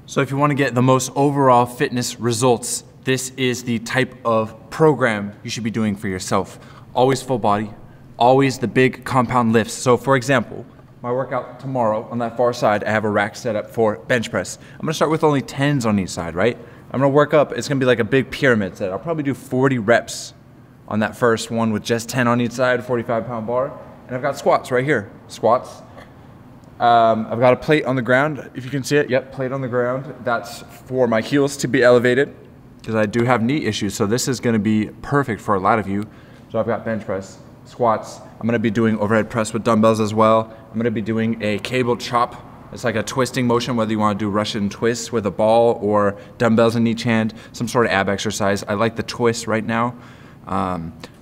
So if you want to get the most overall fitness results, this is the type of program you should be doing for yourself. Always full body, always the big compound lifts. So for example, my workout tomorrow on that far side, I have a rack set up for bench press. I'm gonna start with only 10s on each side, right? I'm gonna work up, it's gonna be like a big pyramid set. I'll probably do 40 reps on that first one with just 10 on each side, 45-pound bar. And I've got squats right here, squats. I've got a plate on the ground, if you can see it. Yep, plate on the ground. That's for my heels to be elevated because I do have knee issues. So this is gonna be perfect for a lot of you. So I've got bench press, squats. I'm gonna be doing overhead press with dumbbells as well. I'm gonna be doing a cable chop. It's like a twisting motion, whether you wanna do Russian twists with a ball or dumbbells in each hand, some sort of ab exercise. I like the twist right now.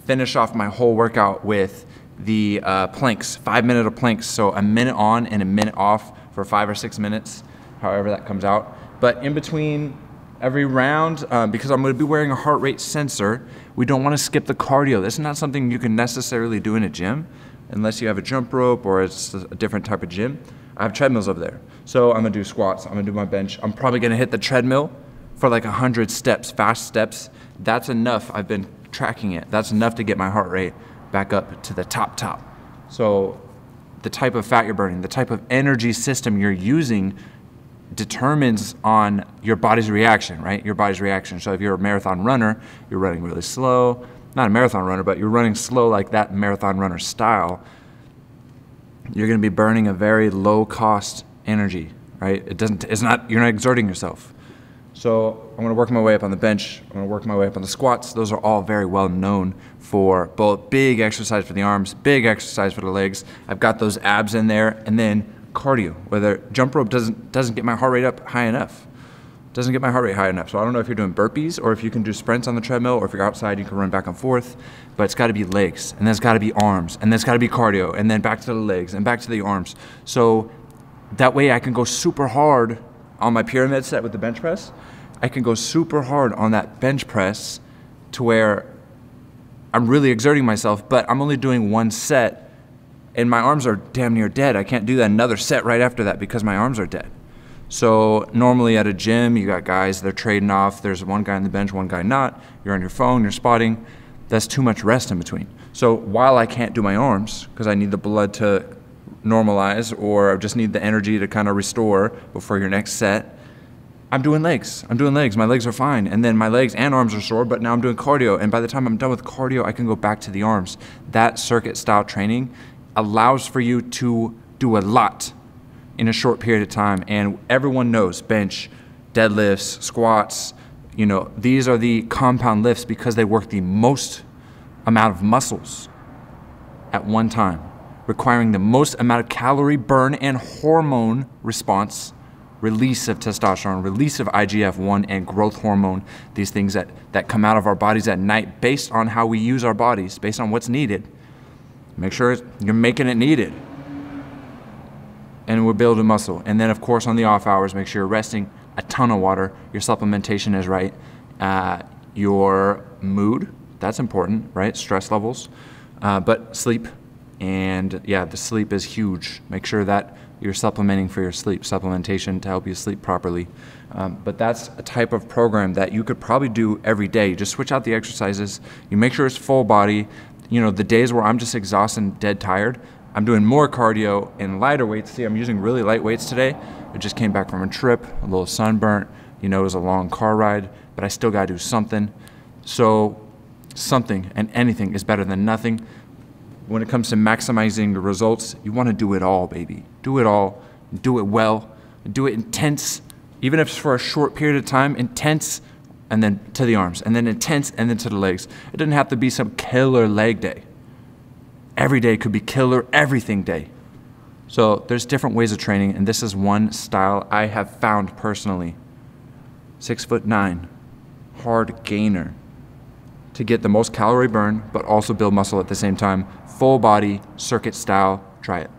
Finish off my whole workout with the planks, 5 minute of planks. So a minute on and a minute off for 5 or 6 minutes, however that comes out. But in between every round, because I'm gonna be wearing a heart rate sensor, we don't wanna skip the cardio. This is not something you can necessarily do in a gym unless you have a jump rope or it's a different type of gym. I have treadmills over there. So I'm gonna do squats, I'm gonna do my bench. I'm probably gonna hit the treadmill for like 100 steps, fast steps. That's enough, I've been tracking it. That's enough to get my heart rate back up to the top. So the type of fat you're burning, the type of energy system you're using determines on your body's reaction, right? Your body's reaction. So if you're a marathon runner, you're running really slow. Not a marathon runner, but you're running slow like that marathon runner style. You're gonna be burning a very low cost energy, right? You're not exerting yourself. So I'm gonna work my way up on the bench, I'm gonna work my way up on the squats. Those are all very well known for both big exercise for the arms, big exercise for the legs. I've got those abs in there, and then cardio, whether jump rope doesn't get my heart rate up high enough. Doesn't get my heart rate high enough. So I don't know if you're doing burpees or if you can do sprints on the treadmill, or if you're outside, you can run back and forth, but it's gotta be legs, and then it's gotta be arms, and then it's gotta be cardio, and then back to the legs, and back to the arms. So that way I can go super hard on my pyramid set with the bench press. I can go super hard on that bench press to where I'm really exerting myself, but I'm only doing one set and my arms are damn near dead. I can't do that another set right after that because my arms are dead. So normally at a gym, you got guys, they're trading off. There's one guy on the bench, one guy not. You're on your phone, you're spotting. That's too much rest in between. So while I can't do my arms because I need the blood to normalize, or I just need the energy to kind of restore before your next set, I'm doing legs. My legs are fine. And then my legs and arms are sore, but now I'm doing cardio. And by the time I'm done with cardio, I can go back to the arms. That circuit style training allows for you to do a lot in a short period of time. And everyone knows bench, deadlifts, squats, you know, these are the compound lifts because they work the most amount of muscles at one time, requiring the most amount of calorie burn and hormone response, release of testosterone, release of IGF-1 and growth hormone, these things that come out of our bodies at night based on how we use our bodies, based on what's needed. Make sure you're making it needed. And we're building muscle. And then of course on the off hours, make sure you're resting, a ton of water, your supplementation is right, your mood, that's important, right? Stress levels, but sleep. And yeah, the sleep is huge. Make sure that you're supplementing for your sleep, supplementation to help you sleep properly. But that's a type of program that you could probably do every day. You just switch out the exercises. You make sure it's full body. You know, the days where I'm just exhausted and dead tired, I'm doing more cardio and lighter weights. See, I'm using really light weights today. I just came back from a trip, a little sunburnt. You know, it was a long car ride, but I still gotta do something. So something and anything is better than nothing. When it comes to maximizing the results, you want to do it all, baby. Do it all, do it well, do it intense, even if it's for a short period of time, intense, and then to the arms, and then intense, and then to the legs. It doesn't have to be some killer leg day. Every day could be killer everything day. So there's different ways of training, and this is one style I have found personally. 6'9", hard gainer, to get the most calorie burn, but also build muscle at the same time. Full body, circuit style, try it.